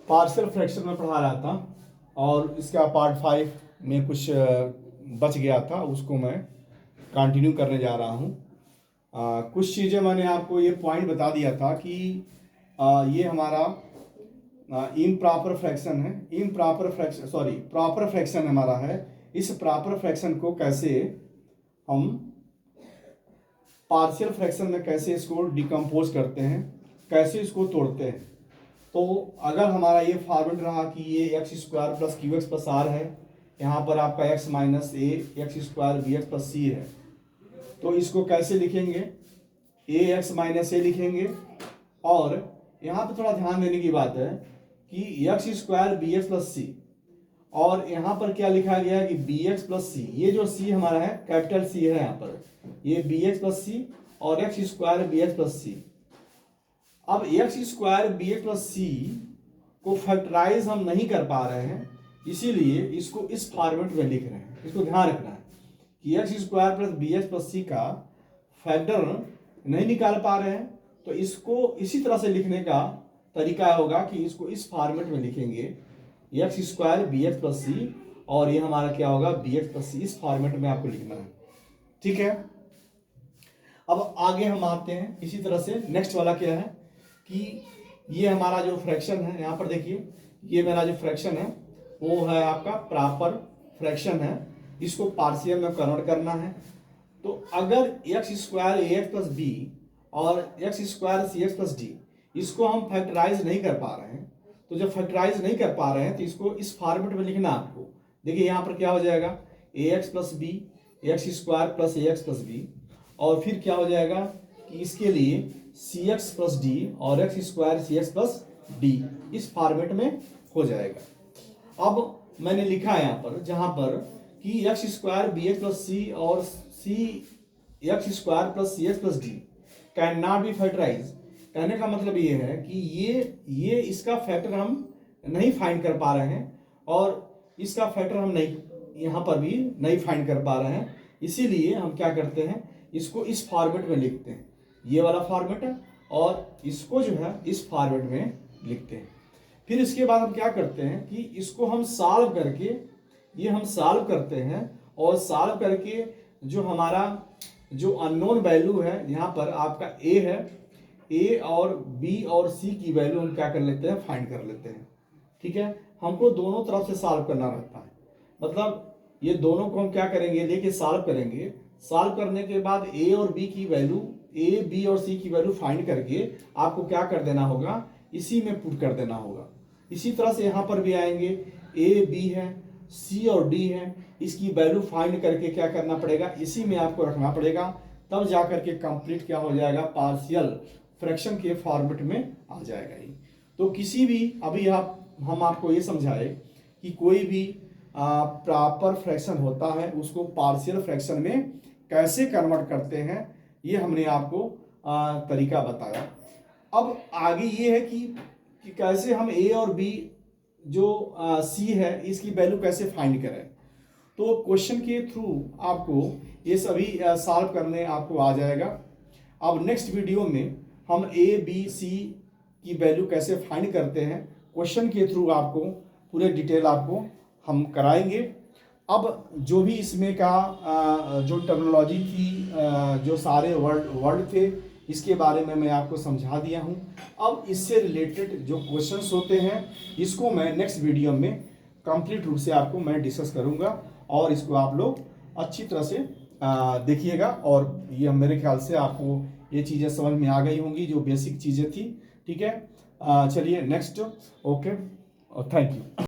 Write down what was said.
Partial fraction में पढ़ा रहा था और इसका पार्ट 5 में कुछ बच गया था, उसको मैं कंटिन्यू करने जा रहा हूँ। कुछ चीज़ें मैंने आपको ये पॉइंट बता दिया था कि ये हमारा इम्प्रॉपर फ्रैक्शन है, प्रॉपर फ्रैक्शन हमारा है। इस प्रॉपर फ्रैक्शन को कैसे हम पार्शियल फ्रैक्शन में कैसे इसको डिकम्पोज करते हैं, कैसे इसको तोड़ते हैं। तो अगर हमारा ये फॉर्मूला रहा कि ये X square plus Q X plus R है, यहाँ पर आपका X minus A X square B X plus C है, तो इसको कैसे लिखेंगे, ए एक्स माइनस ए लिखेंगे। और यहाँ पे थोड़ा ध्यान देने की बात है कि X square B X plus C, और यहाँ पर क्या लिखा गया है कि बी एक्स प्लस सी। ये जो सी हमारा है कैपिटल सी है, यहाँ पर ये बी एक्स प्लस सी और X square B X plus C. अब X square B X plus C को फैक्टराइज हम नहीं कर पा रहे हैं, इसीलिए इसको इस फॉर्मेट में लिख रहे हैं। इसको ध्यान रखना है कि X square plus B X plus C का फैक्टर नहीं निकाल पा रहे हैं, तो इसको इसी तरह से लिखने का तरीका होगा कि इसको इस फॉर्मेट में लिखेंगे, X square B X plus C, और ये हमारा क्या होगा बी एक्स प्लस सी। इस फॉर्मेट में आपको लिखना है, ठीक है। अब आगे हम आते हैं इसी तरह से। नेक्स्ट वाला क्या है कि ये हमारा जो फ्रैक्शन है, यहाँ पर देखिए ये मेरा जो फ्रैक्शन है वो है आपका प्रॉपर फ्रैक्शन है। इसको पार्शियल में कन्वर्ट करना है। तो अगर एक्स स्क्वायर ए एक्स प्लस बी और X square C X plus D, इसको हम फैक्टराइज नहीं कर पा रहे हैं, तो जब फैक्टराइज नहीं कर पा रहे हैं तो इसको इस फॉर्मेट में लिखना आपको। देखिए यहाँ पर क्या हो जाएगा, A X plus B X square plus A X plus B, और फिर क्या हो जाएगा कि इसके लिए सी एक्स प्लस डी और X square C X plus D, इस फॉर्मेट में हो जाएगा। अब मैंने लिखा है यहाँ पर, जहाँ पर कि X square B X plus C और C X square plus C X plus D can not be factorise. कहने का मतलब ये है कि ये इसका फैक्टर हम नहीं फाइंड कर पा रहे हैं, और इसका फैक्टर हम नहीं यहाँ पर भी नहीं फाइंड कर पा रहे हैं। इसीलिए हम क्या करते हैं, इसको इस फॉर्मेट में लिखते हैं, ये वाला फॉर्मेट है, और इसको जो है इस फॉर्मेट में लिखते हैं। फिर इसके बाद हम क्या करते हैं कि इसको हम सॉल्व करके, ये हम सॉल्व करते हैं, और सॉल्व करके जो हमारा जो अननोन वैल्यू है, यहाँ पर आपका ए है, ए और बी और सी की वैल्यू हम क्या कर लेते हैं, फाइंड कर लेते हैं, ठीक है। हमको दोनों तरफ से सॉल्व करना रहता है, मतलब ये दोनों को हम क्या करेंगे, लेके सॉल्व करेंगे। सॉल्व करने के बाद ए और बी की वैल्यू, ए बी और सी की वैल्यू फाइंड करके आपको क्या कर देना होगा, इसी में पुट कर देना होगा। इसी तरह से यहाँ पर भी आएंगे, ए बी है, सी और डी है, इसकी वैल्यू फाइंड करके क्या करना पड़ेगा, इसी में आपको रखना पड़ेगा, तब जाकर के कंप्लीट क्या हो जाएगा, पार्शियल फ्रैक्शन के फॉर्मेट में आ जाएगा ये। तो किसी भी, अभी हम आपको ये समझाए कि कोई भी प्रॉपर फ्रैक्शन होता है उसको पार्शियल फ्रैक्शन में कैसे कन्वर्ट करते हैं, ये हमने आपको तरीका बताया। अब आगे ये है कि कैसे हम ए और बी जो सी है इसकी वैल्यू कैसे फाइंड करें। तो क्वेश्चन के थ्रू आपको ये सभी सॉल्व करने आपको आ जाएगा। अब नेक्स्ट वीडियो में हम ए बी सी की वैल्यू कैसे फाइंड करते हैं, क्वेश्चन के थ्रू आपको पूरे डिटेल आपको हम कराएंगे। अब जो भी इसमें का जो टर्मिनोलॉजी थी, जो सारे वर्ड थे, इसके बारे में मैं आपको समझा दिया हूँ। अब इससे रिलेटेड जो क्वेश्चंस होते हैं, इसको मैं नेक्स्ट वीडियो में कंप्लीट रूप से आपको मैं डिस्कस करूँगा, और इसको आप लोग अच्छी तरह से देखिएगा। और ये मेरे ख्याल से आपको ये चीज़ें समझ में आ गई होंगी, जो बेसिक चीज़ें थी, ठीक है। चलिए नेक्स्ट, ओके, और थैंक यू।